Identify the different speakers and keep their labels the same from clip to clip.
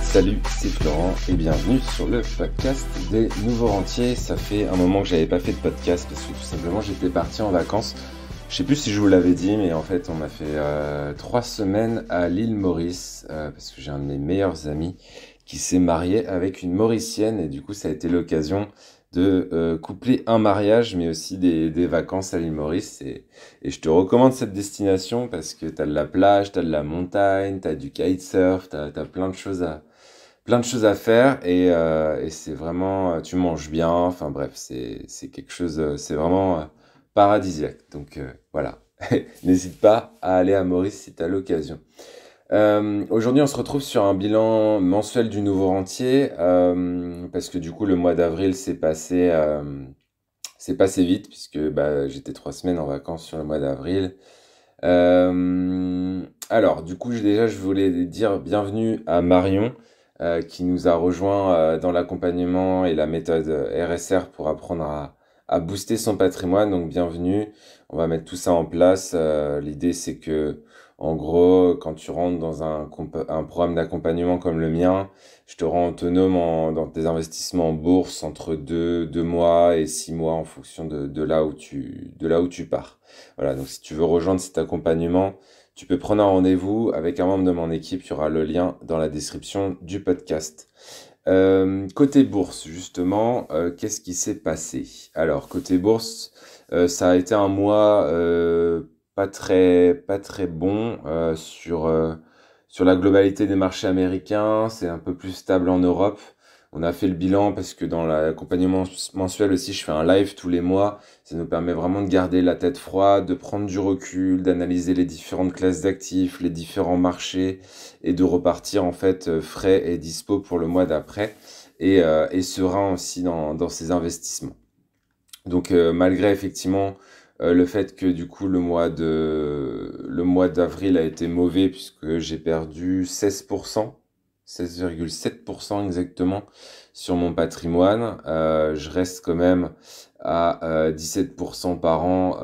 Speaker 1: Salut, c'est Florent et bienvenue sur le podcast des nouveaux rentiers. Ça fait un moment que j'avais pas fait de podcast parce que tout simplement j'étais parti en vacances. Je sais plus si je vous l'avais dit, mais en fait on a fait 3 semaines à l'île Maurice parce que j'ai un de mes meilleurs amis qui s'est marié avec une Mauricienne et du coup ça a été l'occasion de coupler un mariage mais aussi des vacances à l'île Maurice et je te recommande cette destination parce que t'as de la plage, t'as de la montagne, t'as du kitesurf, t'as plein de choses à faire et c'est vraiment, tu manges bien, enfin bref, c'est quelque chose, c'est vraiment paradisiaque. Donc voilà, n'hésite pas à aller à Maurice si tu as l'occasion. Aujourd'hui, on se retrouve sur un bilan mensuel du nouveau rentier parce que du coup, le mois d'avril s'est passé vite puisque bah, j'étais 3 semaines en vacances sur le mois d'avril. Alors, du coup, je voulais dire bienvenue à Marion qui nous a rejoint dans l'accompagnement et la méthode RSR pour apprendre à booster son patrimoine. Donc, bienvenue. On va mettre tout ça en place. L'idée, c'est que, en gros, quand tu rentres dans un programme d'accompagnement comme le mien, je te rends autonome dans tes investissements en bourse entre 2 mois et 6 mois en fonction de là où tu pars. Voilà, donc si tu veux rejoindre cet accompagnement, tu peux prendre un rendez-vous avec un membre de mon équipe. Il y aura le lien dans la description du podcast. Côté bourse, justement, qu'est-ce qui s'est passé? Alors, côté bourse, ça a été un mois pas très bon sur la globalité des marchés américains. C'est un peu plus stable en Europe. On a fait le bilan parce que dans l'accompagnement mensuel aussi, je fais un live tous les mois. Ça nous permet vraiment de garder la tête froide, de prendre du recul, d'analyser les différentes classes d'actifs, les différents marchés et de repartir en fait frais et dispo pour le mois d'après et serein aussi dans ses investissements. Donc malgré effectivement le fait que du coup le mois d'avril a été mauvais puisque j'ai perdu 16%, 16,7% exactement sur mon patrimoine. Je reste quand même à 17% par an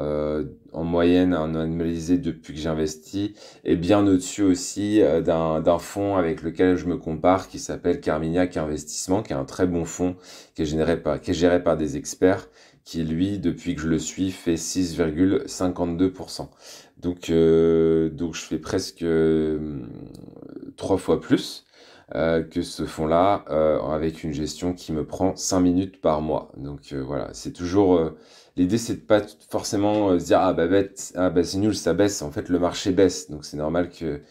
Speaker 1: en moyenne annualisé depuis que j'investis et bien au-dessus aussi d'un fonds avec lequel je me compare qui s'appelle Carmignac Investissement, qui est un très bon fonds qui est géré par des experts qui lui, depuis que je le suis, fait 6,52%. Donc je fais presque 3 fois plus que ce fonds-là, avec une gestion qui me prend 5 minutes par mois. Donc voilà, c'est toujours... l'idée, c'est de pas forcément se dire « Ah bah bête, ah bah c'est nul, ça baisse ». En fait, le marché baisse, donc c'est normal que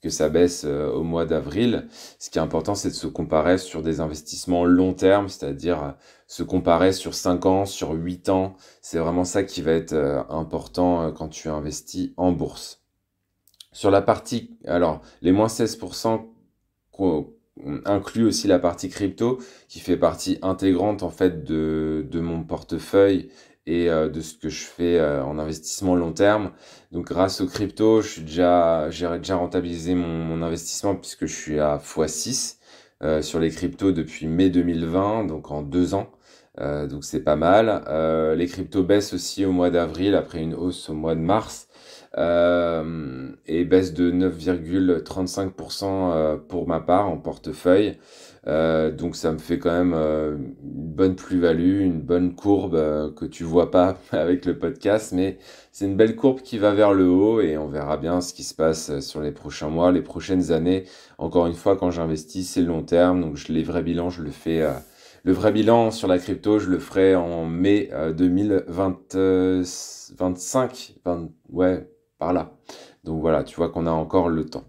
Speaker 1: ça baisse au mois d'avril. Ce qui est important, c'est de se comparer sur des investissements long terme, c'est-à-dire se comparer sur 5 ans, sur 8 ans. C'est vraiment ça qui va être important quand tu investis en bourse. Sur la partie, alors, les moins 16% inclut aussi la partie crypto, qui fait partie intégrante en fait de mon portefeuille et de ce que je fais en investissement long terme. Donc grâce aux crypto, j'ai déjà rentabilisé mon investissement puisque je suis à x6 sur les cryptos depuis mai 2020, donc en 2 ans. Donc c'est pas mal. Les cryptos baissent aussi au mois d'avril après une hausse au mois de mars. Et baisse de 9,35% pour ma part en portefeuille. Donc ça me fait quand même une bonne plus-value, une bonne courbe que tu vois pas avec le podcast, mais c'est une belle courbe qui va vers le haut et on verra bien ce qui se passe sur les prochains mois, les prochaines années. Encore une fois, quand j'investis, c'est long terme, donc les vrais bilans, je le fais. Le vrai bilan sur la crypto, je le ferai en mai 2025, ouais, par là. Donc voilà, tu vois qu'on a encore le temps.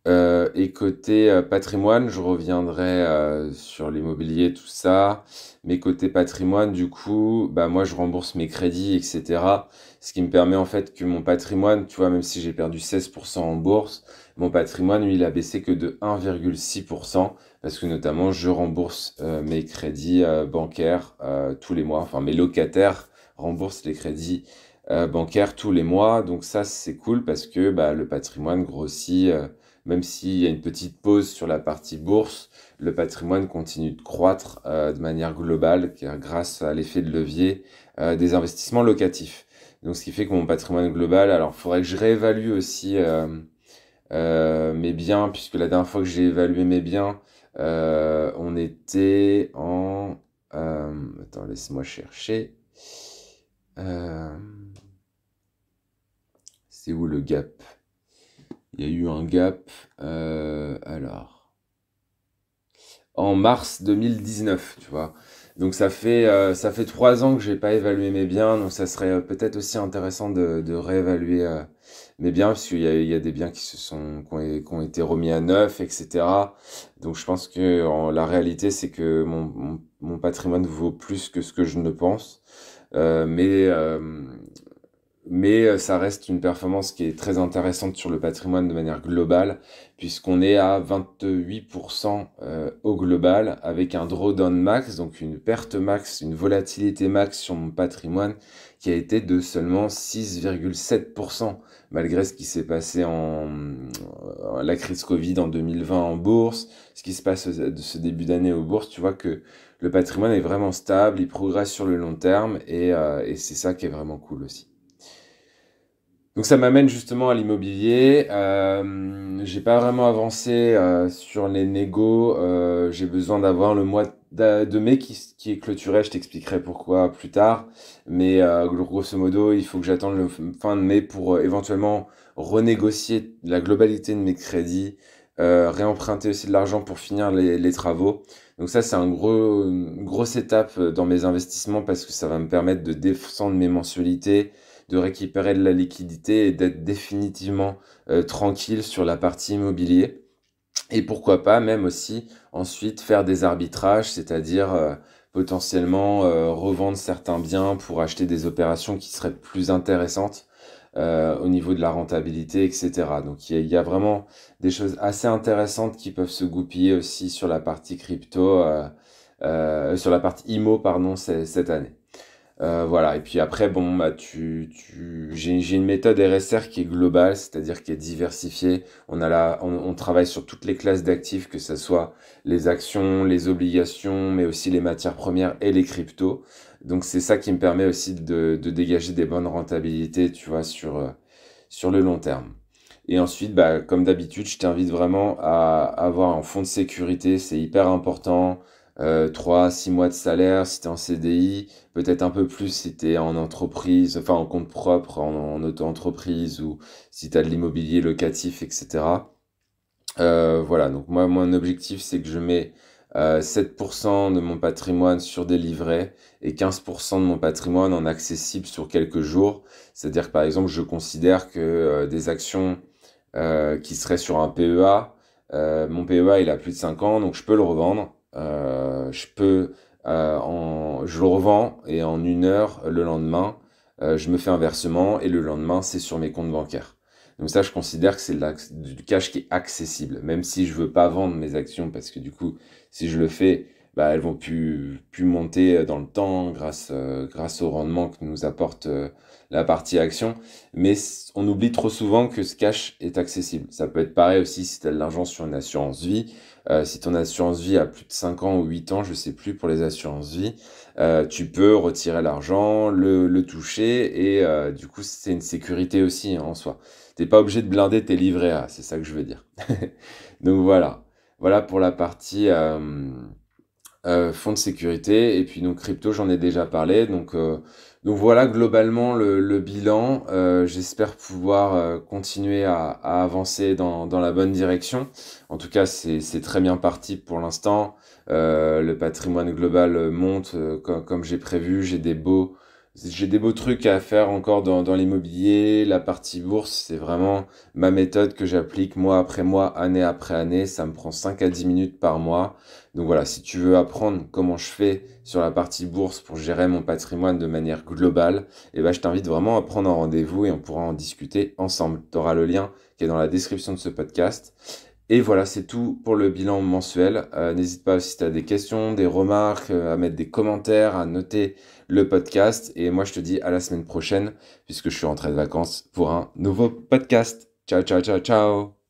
Speaker 1: Et côté patrimoine, je reviendrai sur l'immobilier, tout ça. Mais côté patrimoine, du coup, bah moi je rembourse mes crédits, etc. Ce qui me permet en fait que mon patrimoine, tu vois, même si j'ai perdu 16% en bourse, mon patrimoine, lui, il a baissé que de 1,6% parce que notamment je rembourse mes crédits bancaires tous les mois. Enfin, mes locataires remboursent les crédits bancaires tous les mois. Donc ça, c'est cool parce que bah, le patrimoine grossit même s'il y a une petite pause sur la partie bourse, le patrimoine continue de croître de manière globale grâce à l'effet de levier des investissements locatifs. Donc, ce qui fait que mon patrimoine global, alors il faudrait que je réévalue aussi mes biens, puisque la dernière fois que j'ai évalué mes biens, on était en... attends, laisse-moi chercher. Euh, c'est où le gap? Il y a eu un gap, alors, en mars 2019, tu vois. Donc ça fait 3 ans que j'ai pas évalué mes biens, donc ça serait peut-être aussi intéressant de réévaluer mes biens, parce qu'il y a des biens qui ont été remis à neuf, etc. Donc je pense que la réalité, c'est que mon patrimoine vaut plus que ce que je ne pense. Euh, mais euh, mais ça reste une performance qui est très intéressante sur le patrimoine de manière globale, puisqu'on est à 28% au global, avec un drawdown max, donc une perte max, une volatilité max sur mon patrimoine, qui a été de seulement 6,7%, malgré ce qui s'est passé la crise Covid en 2020 en bourse, ce qui se passe de ce début d'année aux bourses. Tu vois que le patrimoine est vraiment stable, il progresse sur le long terme, et c'est ça qui est vraiment cool aussi. Donc ça m'amène justement à l'immobilier. J'ai pas vraiment avancé sur les négos. J'ai besoin d'avoir le mois de mai qui est clôturé. Je t'expliquerai pourquoi plus tard. Mais grosso modo, il faut que j'attende le fin de mai pour éventuellement renégocier la globalité de mes crédits, réemprunter aussi de l'argent pour finir les travaux. Donc ça, c'est une grosse étape dans mes investissements parce que ça va me permettre de descendre mes mensualités, de récupérer de la liquidité et d'être définitivement tranquille sur la partie immobilier. Et pourquoi pas même aussi ensuite faire des arbitrages, c'est-à-dire potentiellement revendre certains biens pour acheter des opérations qui seraient plus intéressantes au niveau de la rentabilité, etc. Donc il y a vraiment des choses assez intéressantes qui peuvent se goupiller aussi sur la partie crypto, sur la partie IMO, pardon, cette année. Voilà, et puis après, bon, bah, j'ai une méthode RSR qui est globale, c'est-à-dire qui est diversifiée. On travaille sur toutes les classes d'actifs, que ce soit les actions, les obligations, mais aussi les matières premières et les cryptos. Donc c'est ça qui me permet aussi de dégager des bonnes rentabilités, tu vois, sur le long terme. Et ensuite, bah, comme d'habitude, je t'invite vraiment à avoir un fonds de sécurité, c'est hyper important. 3 6 mois de salaire si tu es en CDI, peut-être un peu plus si tu es en entreprise, enfin en compte propre, en auto-entreprise ou si tu as de l'immobilier locatif, etc. Voilà, donc moi, mon objectif, c'est que je mets 7% de mon patrimoine sur des livrets et 15% de mon patrimoine en accessible sur quelques jours. C'est-à-dire que par exemple, je considère que des actions qui seraient sur un PEA, mon PEA il a plus de 5 ans, donc je peux le revendre. Je le revends et en 1 heure le lendemain, je me fais un versement et le lendemain, c'est sur mes comptes bancaires. Donc ça, je considère que c'est du cash qui est accessible, même si je veux pas vendre mes actions parce que du coup, si je le fais, bah, elles vont plus monter dans le temps grâce au rendement que nous apporte la partie action. Mais on oublie trop souvent que ce cash est accessible. Ça peut être pareil aussi si tu as de l'argent sur une assurance vie. Si ton assurance vie a plus de 5 ans ou 8 ans, je sais plus pour les assurances vie, tu peux retirer l'argent, le toucher et du coup c'est une sécurité aussi hein, en soi. T'es pas obligé de blinder tes livrets A, c'est ça que je veux dire. Donc voilà, voilà pour la partie fonds de sécurité. Et puis donc crypto, j'en ai déjà parlé. Donc voilà globalement le bilan. J'espère pouvoir continuer à avancer dans la bonne direction. En tout cas, c'est très bien parti pour l'instant. Le patrimoine global monte comme j'ai prévu. J'ai des beaux trucs à faire encore dans l'immobilier. La partie bourse, c'est vraiment ma méthode que j'applique mois après mois, année après année. Ça me prend 5 à 10 minutes par mois. Donc voilà, si tu veux apprendre comment je fais sur la partie bourse pour gérer mon patrimoine de manière globale, eh ben, je t'invite vraiment à prendre un rendez-vous et on pourra en discuter ensemble. Tu auras le lien qui est dans la description de ce podcast. Et voilà, c'est tout pour le bilan mensuel. N'hésite pas si tu as des questions, des remarques, à mettre des commentaires, à noter le podcast. Et moi, je te dis à la semaine prochaine, puisque je suis rentré de vacances pour un nouveau podcast. Ciao, ciao, ciao, ciao.